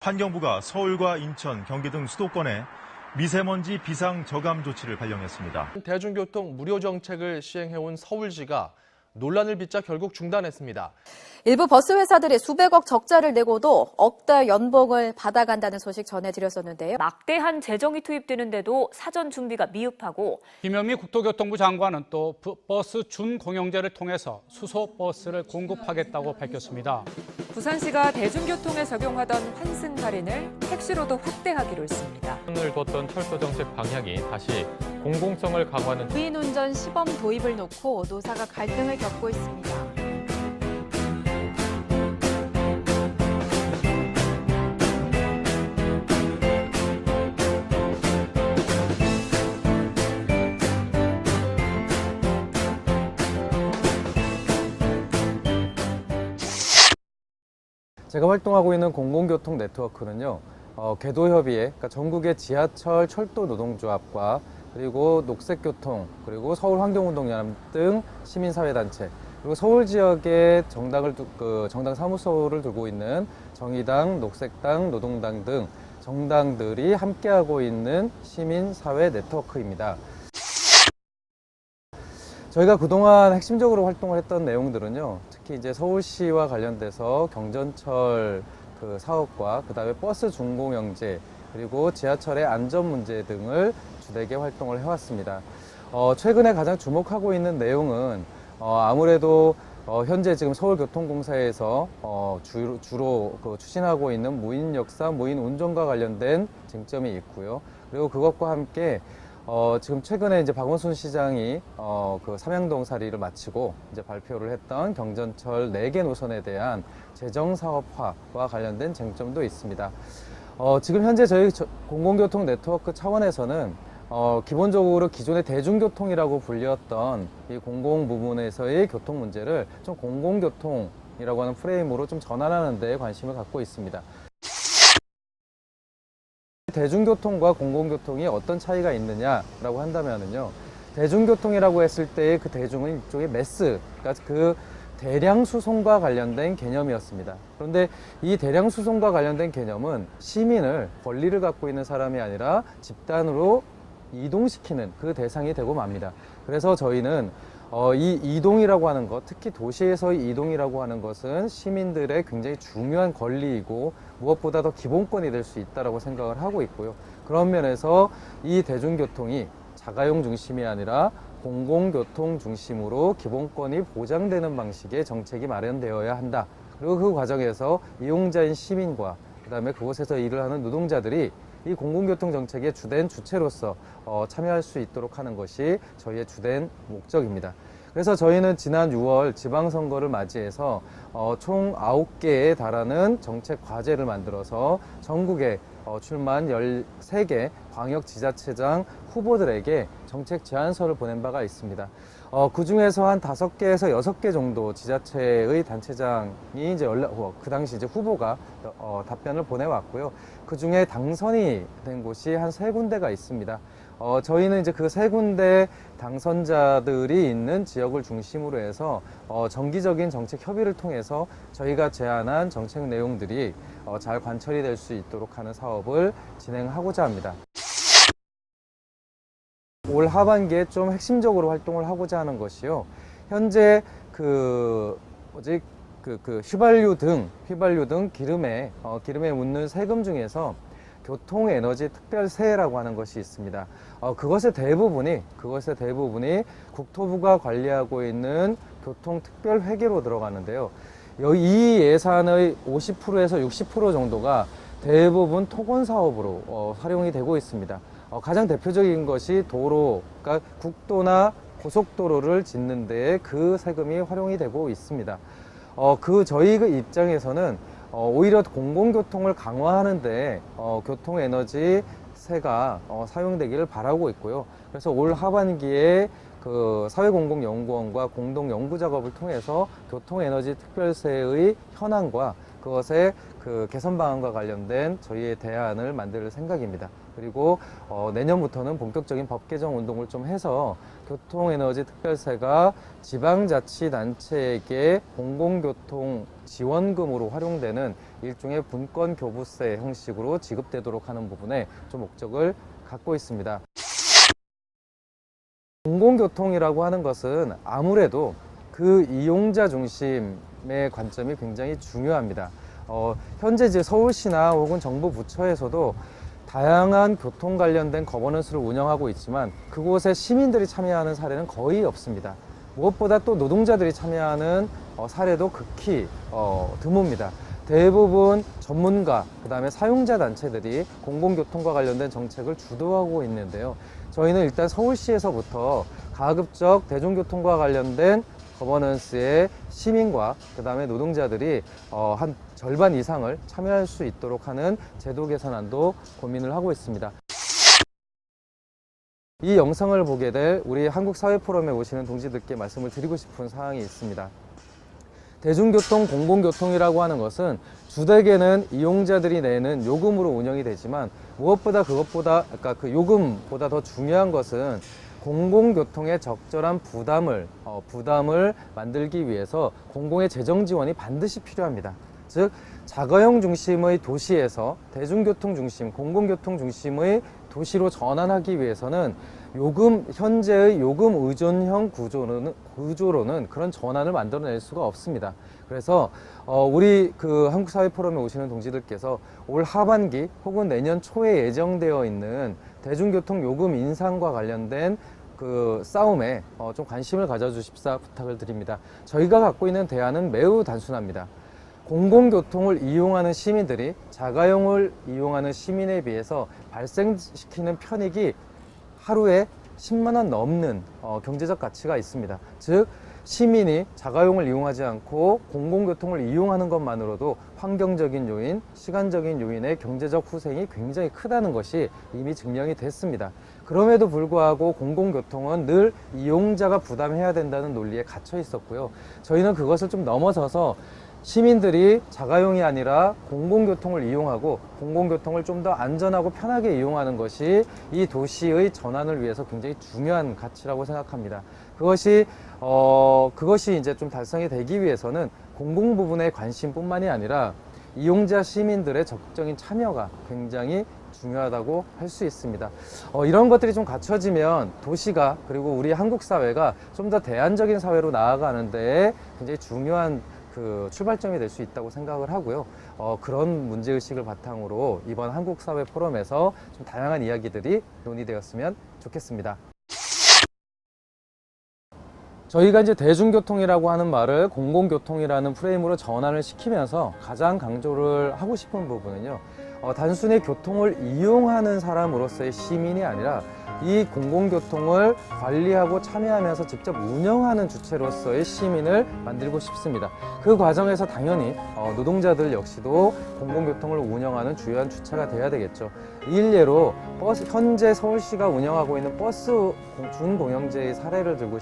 환경부가 서울과 인천, 경기 등 수도권에 미세먼지 비상 저감 조치를 발령했습니다. 대중교통 무료 정책을 시행해온 서울시가 논란을 빚자 결국 중단했습니다. 일부 버스 회사들이 수백억 적자를 내고도 억 달 연봉을 받아간다는 소식 전해드렸었는데요. 막대한 재정이 투입되는데도 사전 준비가 미흡하고 김현미 국토교통부 장관은 또 버스 준공영제를 통해서 수소 버스를 공급하겠다고 밝혔습니다. 부산시가 대중교통에 적용하던 환승 할인을 택시로도 확대하기로 했습니다. 을 뒀던 철도 정책 방향이 다시 공공성을 강화하는 무인 운전 시범 도입을 놓고 노사가 갈등을 겪고 있습니다. 제가 활동하고 있는 공공교통 네트워크는요, 궤도협의회, 그러니까 전국의 지하철, 철도 노동조합과 그리고 녹색교통, 그리고 서울환경운동연합 등 시민사회단체, 그리고 서울 지역의 정당 사무소를 두고 있는 정의당, 녹색당, 노동당 등 정당들이 함께하고 있는 시민사회 네트워크입니다. 저희가 그동안 핵심적으로 활동을 했던 내용들은요, 특히 이제 서울시와 관련돼서 경전철 사업과 그다음에 버스 준공영제, 그리고 지하철의 안전 문제 등을 주되게 활동을 해왔습니다. 최근에 가장 주목하고 있는 내용은 아무래도 현재 지금 서울교통공사에서 주로 추진하고 있는 무인 역사, 무인 운전과 관련된 쟁점이 있고요. 그리고 그것과 함께 지금 최근에 이제 박원순 시장이 삼양동 사리를 마치고 이제 발표를 했던 경전철 4개 노선에 대한 재정 사업화와 관련된 쟁점도 있습니다. 지금 현재 저희 공공교통 네트워크 차원에서는 기본적으로 기존의 대중교통이라고 불렸던 이 공공 부문에서의 교통 문제를 좀 공공교통이라고 하는 프레임으로 좀 전환하는 데 관심을 갖고 있습니다. 대중교통과 공공교통이 어떤 차이가 있느냐라고 한다면요, 대중교통이라고 했을 때의 그 대중은 일종의 매스, 그러니까 그 대량 수송과 관련된 개념이었습니다. 그런데 이 대량 수송과 관련된 개념은 시민을, 권리를 갖고 있는 사람이 아니라 집단으로 이동시키는 그 대상이 되고 맙니다. 그래서 저희는 이 이동이라고 하는 것, 특히 도시에서의 이동이라고 하는 것은 시민들의 굉장히 중요한 권리이고 무엇보다 더 기본권이 될 수 있다고 생각을 하고 있고요. 그런 면에서 이 대중교통이 자가용 중심이 아니라 공공교통 중심으로 기본권이 보장되는 방식의 정책이 마련되어야 한다. 그리고 그 과정에서 이용자인 시민과 그다음에 그곳에서 일을 하는 노동자들이 이 공공교통 정책의 주된 주체로서 참여할 수 있도록 하는 것이 저희의 주된 목적입니다. 그래서 저희는 지난 6월 지방선거를 맞이해서 총 9개에 달하는 정책 과제를 만들어서 전국에 출마한 13개 광역지자체장 후보들에게 정책 제안서를 보낸 바가 있습니다. 그 중에서 한 5개에서 6개 정도 지자체의 단체장이 이제 그 당시 이제 후보가 답변을 보내왔고요. 그 중에 당선이 된 곳이 한 3군데가 있습니다. 저희는 이제 그 3군데 당선자들이 있는 지역을 중심으로 해서 정기적인 정책 협의를 통해서 저희가 제안한 정책 내용들이 잘 관철이 될 수 있도록 하는 사업을 진행하고자 합니다. 올 하반기에 좀 핵심적으로 활동을 하고자 하는 것이요, 현재 휘발유 등 기름에 묻는 세금 중에서 교통에너지 특별세라고 하는 것이 있습니다. 그것의 대부분이 국토부가 관리하고 있는 교통특별회계로 들어가는데요. 이 예산의 50%에서 60% 정도가 대부분 토건사업으로 활용이 되고 있습니다. 가장 대표적인 것이 그러니까 국도나 고속도로를 짓는 데에 그 세금이 활용이 되고 있습니다. 저희 입장에서는 오히려 공공교통을 강화하는데 교통에너지세가 사용되기를 바라고 있고요. 그래서 올 하반기에 사회공공연구원과 공동연구 작업을 통해서 교통에너지 특별세의 현황과 그것의 그 개선 방안과 관련된 저희의 대안을 만들 생각입니다. 그리고 내년부터는 본격적인 법 개정 운동을 좀 해서 교통에너지 특별세가 지방자치단체에게 공공교통 지원금으로 활용되는 일종의 분권교부세 형식으로 지급되도록 하는 부분에 좀 목적을 갖고 있습니다. 공공교통이라고 하는 것은 아무래도 그 이용자 중심의 관점이 굉장히 중요합니다. 현재 이제 서울시나 혹은 정부 부처에서도 다양한 교통 관련된 거버넌스를 운영하고 있지만 그곳에 시민들이 참여하는 사례는 거의 없습니다. 무엇보다 또 노동자들이 참여하는 사례도 극히 드뭅니다. 대부분 전문가, 그다음에 사용자 단체들이 공공교통과 관련된 정책을 주도하고 있는데요. 저희는 일단 서울시에서부터 가급적 대중교통과 관련된 거버넌스에 시민과 그다음에 노동자들이 한 절반 이상을 참여할 수 있도록 하는 제도 개선안도 고민을 하고 있습니다. 이 영상을 보게 될 우리 한국사회포럼에 오시는 동지들께 말씀을 드리고 싶은 사항이 있습니다. 대중교통, 공공교통이라고 하는 것은 주되게는 이용자들이 내는 요금으로 운영이 되지만 무엇보다 그러니까 그 요금보다 더 중요한 것은 공공교통의 적절한 부담을 만들기 위해서 공공의 재정 지원이 반드시 필요합니다. 즉 자가용 중심의 도시에서 대중교통 중심, 공공교통 중심의 도시로 전환하기 위해서는 현재의 요금 의존형 구조로는 그런 전환을 만들어낼 수가 없습니다. 그래서 우리 그 한국사회포럼에 오시는 동지들께서 올 하반기 혹은 내년 초에 예정되어 있는 대중교통 요금 인상과 관련된 그 싸움에 좀 관심을 가져주십사 부탁을 드립니다. 저희가 갖고 있는 대안은 매우 단순합니다. 공공교통을 이용하는 시민들이 자가용을 이용하는 시민에 비해서 발생시키는 편익이 하루에 10만 원 넘는 경제적 가치가 있습니다. 즉 시민이 자가용을 이용하지 않고 공공교통을 이용하는 것만으로도 환경적인 요인, 시간적인 요인의 경제적 후생이 굉장히 크다는 것이 이미 증명이 됐습니다. 그럼에도 불구하고 공공교통은 늘 이용자가 부담해야 된다는 논리에 갇혀 있었고요. 저희는 그것을 좀 넘어서서 시민들이 자가용이 아니라 공공교통을 이용하고 공공교통을 좀 더 안전하고 편하게 이용하는 것이 이 도시의 전환을 위해서 굉장히 중요한 가치라고 생각합니다. 그것이 이제 좀 달성이 되기 위해서는 공공 부분의 관심뿐만이 아니라 이용자 시민들의 적극적인 참여가 굉장히 중요하다고 할 수 있습니다. 이런 것들이 좀 갖춰지면 도시가 그리고 우리 한국 사회가 좀 더 대안적인 사회로 나아가는 데에 굉장히 중요한 그 출발점이 될 수 있다고 생각을 하고요. 그런 문제의식을 바탕으로 이번 한국사회 포럼에서 좀 다양한 이야기들이 논의되었으면 좋겠습니다. 저희가 이제 대중교통이라고 하는 말을 공공교통이라는 프레임으로 전환을 시키면서 가장 강조를 하고 싶은 부분은요. 단순히 교통을 이용하는 사람으로서의 시민이 아니라 이 공공교통을 관리하고 참여하면서 직접 운영하는 주체로서의 시민을 만들고 싶습니다. 그 과정에서 당연히 노동자들 역시도 공공교통을 운영하는 주요한 주체가 돼야 되겠죠. 일례로 현재 서울시가 운영하고 있는 버스 준공영제의 사례를 들고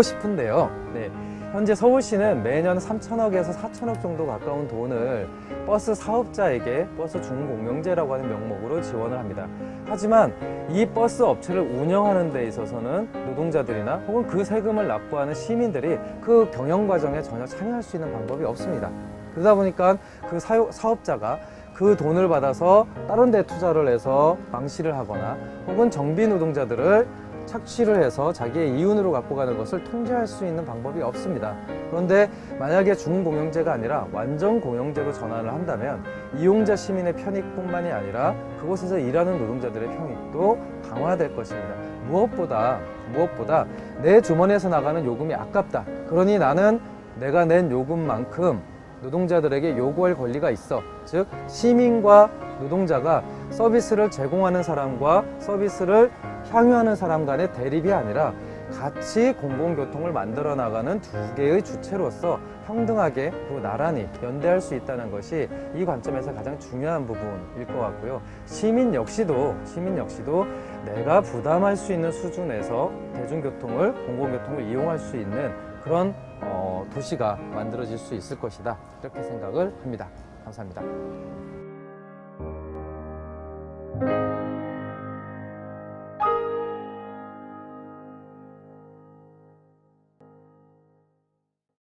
싶은데요. 네. 현재 서울시는 매년 3천억에서 4천억 정도 가까운 돈을 버스 사업자에게 버스 준공영제라고 하는 명목으로 지원을 합니다. 하지만 이 버스 업체를 운영하는 데 있어서는 노동자들이나 혹은 그 세금을 납부하는 시민들이 그 경영 과정에 전혀 참여할 수 있는 방법이 없습니다. 그러다 보니까 그 사업자가 그 돈을 받아서 다른 데 투자를 해서 망실을 하거나 혹은 정비 노동자들을 착취를 해서 자기의 이윤으로 갖고 가는 것을 통제할 수 있는 방법이 없습니다. 그런데 만약에 준공영제가 아니라 완전 공영제로 전환을 한다면 이용자 시민의 편익뿐만이 아니라 그곳에서 일하는 노동자들의 편익도 강화될 것입니다. 무엇보다 내 주머니에서 나가는 요금이 아깝다. 그러니 나는 내가 낸 요금만큼 노동자들에게 요구할 권리가 있어. 즉 시민과 노동자가 서비스를 제공하는 사람과 서비스를 향유하는 사람 간의 대립이 아니라 같이 공공교통을 만들어 나가는 두 개의 주체로서 평등하게 그리고 나란히 연대할 수 있다는 것이 이 관점에서 가장 중요한 부분일 것 같고요. 시민 역시도 내가 부담할 수 있는 수준에서 대중교통을 공공교통을 이용할 수 있는 그런 도시가 만들어질 수 있을 것이다. 이렇게 생각을 합니다. 감사합니다.